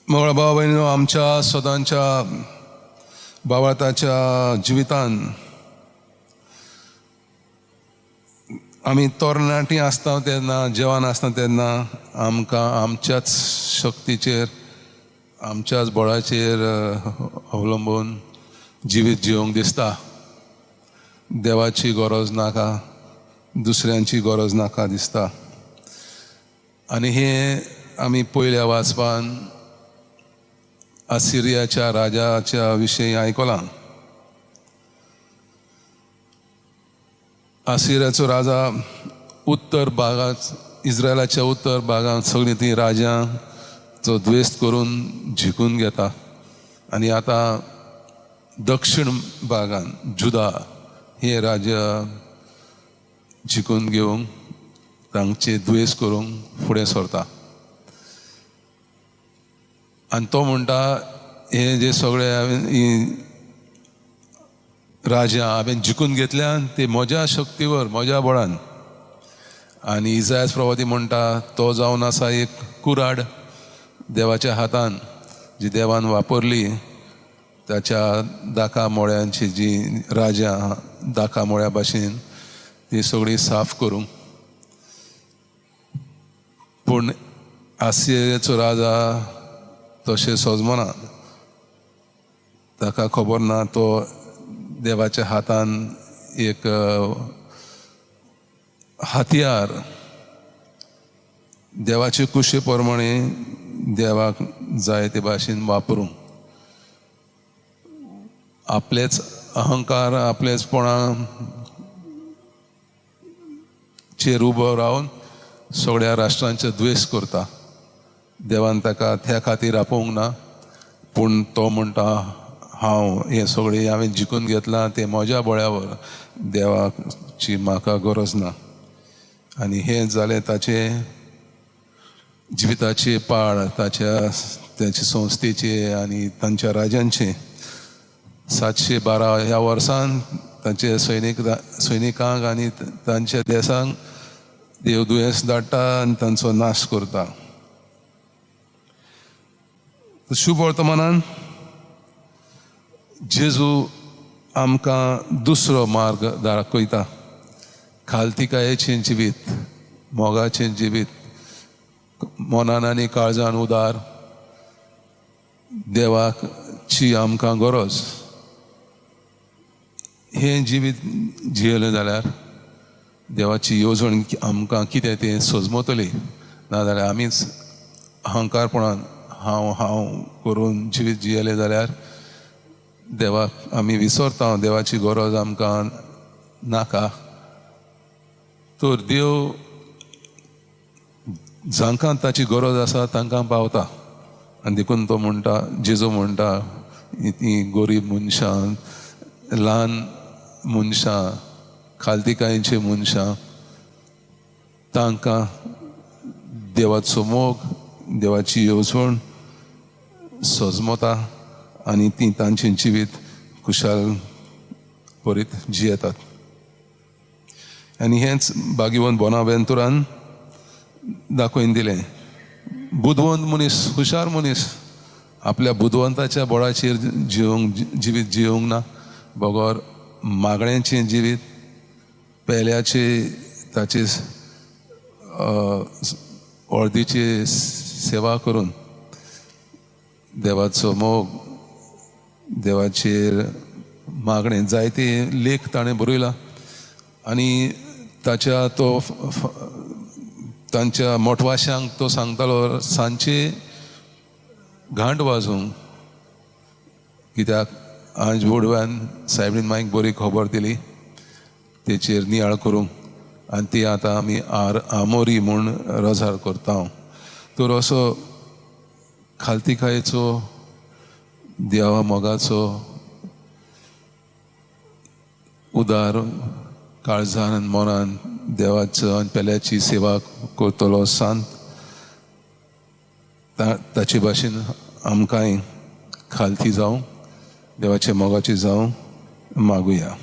मोगळा भाव भयणीनो, आमच्या सदांच्या भावार्थाच्या जिवितान आमी तरणाटीं आसता तेन्ना, जवान आसता तेन्ना आमकां आमच्याच शक्तीचेर, आमच्याच बळाचेर अवलंबून जिवीत जिवंक दिसता. देवाची गरज नाका, दुसऱ्यांची गरज नाका दिसता. आनी हे आमी पयल्या वाचपान असिरियाच्या राजाच्या विशयी आयकलां. असिरियाचो राजा उत्तर भागांत, इस्रायलाच्या उत्तर भागांत सगळीं ती राजांचो द्वेस्त करून जिखून घेता. आनी आतां दक्षिण भागांत जुदा हे राज्य जिखून घेवंक, तांचे द्वेस्त करूंक फुडें सरता. आनी तो म्हणटा, हे जे सगळे हांवें राजा हांवें जिखून घेतल्यान ते म्हज्या शक्तीवर, म्हज्या बळान. आनी इसायास प्रवादी म्हणटा, तो जावन आसा एक कुराड देवाच्या हातान, जी देवान वापरली ताच्या दाखा मोळ्यांची, जी राजा दाखा मोळ्या भाशेन ती सगळी साफ करूंक. पूण असिरियाचो राजा तशें सोजमना. ताका खबर ना तो देवाच्या हातान एक हातियार, देवाचे कुशे प्रमाणे देवाक जाय ते भाशेन वापरूंक. आपलेच अहंकार, आपलेचपणा चेर उबो रावन सगळ्या राष्ट्रांचो द्वेश करता. देवान ताका त्या खातीर आपोवंक ना, पूण तो म्हणटा, हांव हे सगळें हांवें जिखून घेतलां ते म्हज्या बळ्यावर, देवाची म्हाका गरज ना. आनी हें जालें ताचे जिविताचे पाड, ताच्या संस्थेचे आनी तांच्या राजांचे. 712 ह्या वर्सान तांचे सैनिकांक आनी तांच्या देशांक देव दुयेंस धाडटा आनी तांचो नाश करता. शुभ वर्तमानान जेजू आमकां दुसरो मार्ग दाखयता. खालतिकायेचें जिवीत, मोगाचें जिवीत, मनान आनी काळजान उदार, देवाची आमकां गरज. हें जिवीत जियेलें जाल्यार देवाची येवजण आमकां कितें तें सजमतली. नाजाल्यार आमीच अहंकारपणान हांव करून जिवीत जियेलें जाल्यार देवाक आमी विसरता. देवाची गरज आमकां नाका. तर देव जांकां ताची गरज आसा तांकां पावता. आनी देखून तो म्हणटा, जेजू म्हणटा, ती गरीब मनशां, ल्हान मनशां, खालतिकायेचीं मनशां, तांकां देवाचो मोग, देवाची येवजण सजमता आनी ती तांचें जिवीत खुशाल बरीत जियेतात. आनी हेंच भाग्यवंत बोनावेंतुरान दाखोवन दिलें. बुदवंत मनीस, हुशार मनीस आपल्या बुदवंताच्या बळाचेर जिवीत जियोंक ना, बगोर मागण्यांचें जिवीत, पेल्याचे ताचे अर्देची सेवा करून देवाचो मोग, देवाचेर मागणें, जायते लेख ताणें बरयला. आनी ताच्या तो तांच्या मोठवाश्यांक तो सांगतालो, सांजचे घांट वाजोवंक, कित्याक आज बोडव्यान सायबीन मागीर बरी खबर दिली तेचेर नियाळ करूंक. आनी ती आतां आमी आमोरी म्हूण रजार करता. तर असो खालतिकायेचो, देवा मोगाचो, उदार काळजान आनी मनान देवाचो आनी पेल्याची सेवा करतलो सांत, ताचे भाशेन आमकांय खालती जावं, देवाचे मोगाची जावं मागुया.